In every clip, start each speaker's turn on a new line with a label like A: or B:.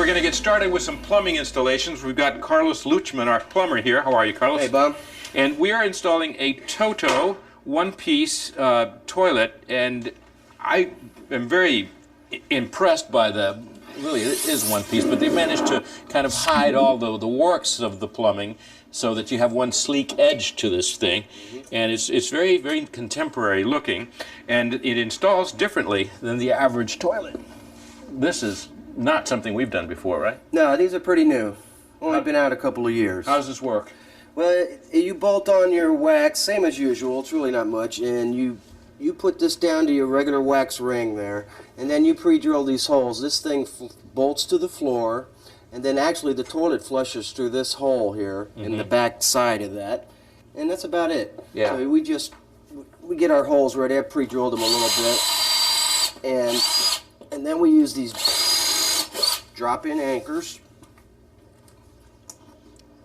A: we're going to get started with some plumbing installations. We've got Carlos Luchman, our plumber, here. How are you, Carlos?
B: Hey, Bob.
A: And we are installing a Toto one-piece toilet, and I am very impressed by the, really it is one piece, but they managed to kind of hide all the works of the plumbing so that you have one sleek edge to this thing. And it's very, very contemporary looking, and it installs differently than the average toilet. This is not something we've done before, right?
B: No, these are pretty new. Only been out a couple of years.
A: How does this work?
B: Well, you bolt on your wax, same as usual. It's really not much, and you put this down to your regular wax ring there, and then you pre-drill these holes. This thing bolts to the floor, and then actually the toilet flushes through this hole here in the back side of that, and that's about it.
A: Yeah.
B: So we get our holes ready. I pre-drilled them a little bit, and then we use these drop-in anchors.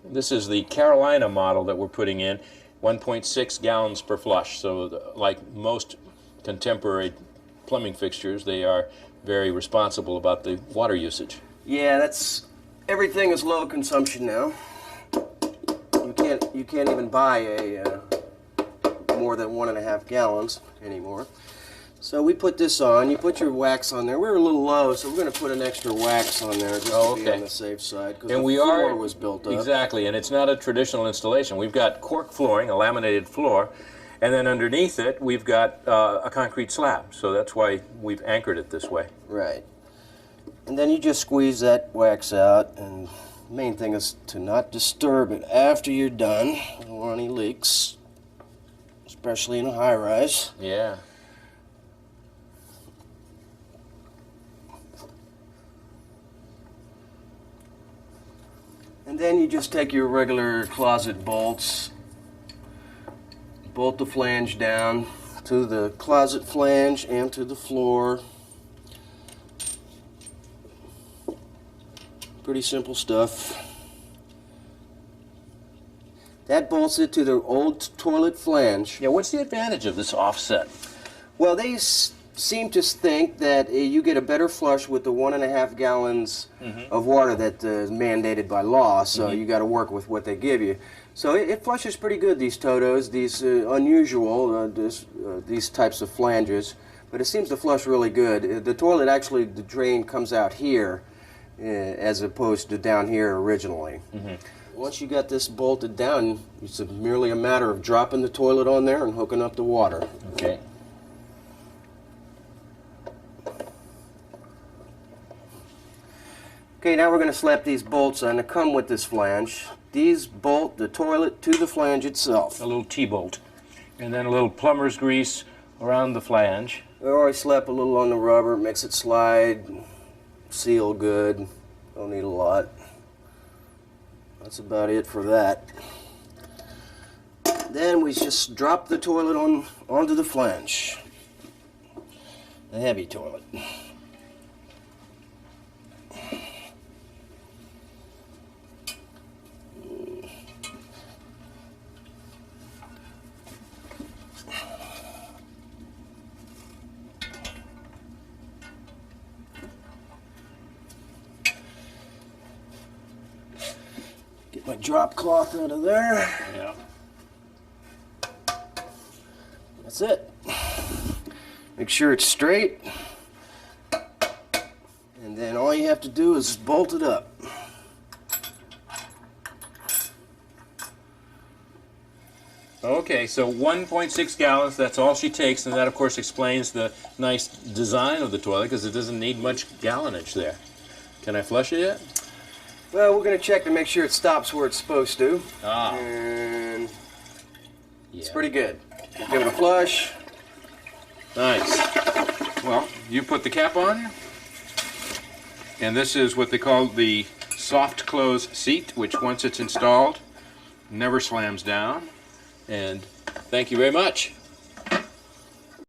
A: This is the Carolina model that we're putting in, 1.6 gallons per flush. So like most contemporary plumbing fixtures, they are very responsible about the water usage.
B: Yeah, everything is low consumption now. You can't even buy a more than 1.5 gallons anymore. So we put this on. You put your wax on there. We're a little low, so we're going to put an extra wax on there just to be on the safe side, because the floor was built up.
A: Exactly, and it's not a traditional installation. We've got cork flooring, a laminated floor, and then underneath it we've got a concrete slab. So that's why we've anchored it this way.
B: Right. And then you just squeeze that wax out, and the main thing is to not disturb it after you're done. You don't want any leaks, especially in a high-rise.
A: Yeah.
B: And then you just take your regular closet bolts, bolt the flange down to the closet flange and to the floor. Pretty simple stuff. That bolts it to the old toilet flange.
A: Yeah, what's the advantage of this offset?
B: Well, they seem to think that you get a better flush with the 1.5 gallons of water that is mandated by law, so you got to work with what they give you. So it flushes pretty good, these Totos, these unusual, these types of flanges, but it seems to flush really good. The toilet, actually, the drain comes out here as opposed to down here originally. Once you got this bolted down, it's merely a matter of dropping the toilet on there and hooking up the water.
A: Okay.
B: Okay, now we're going to slap these bolts on to come with this flange. These bolt the toilet to the flange itself.
A: A little T-bolt. And then a little plumber's grease around the flange.
B: Or I slap a little on the rubber, makes it slide, seal good. Don't need a lot. That's about it for that. Then we just drop the toilet onto the flange. The heavy toilet. Get my drop cloth out of there.
A: Yeah.
B: That's it. Make sure it's straight. And then all you have to do is bolt it up.
A: Okay, so 1.6 gallons, that's all she takes, and that of course explains the nice design of the toilet, because it doesn't need much gallonage there. Can I flush it yet?
B: Well, we're going to check to make sure it stops where it's supposed to.
A: Ah.
B: And it's
A: Yeah.
B: pretty good. Give it a flush.
A: Nice. Well, you put the cap on, and this is what they call the soft close seat, which once it's installed, never slams down. And thank you very much.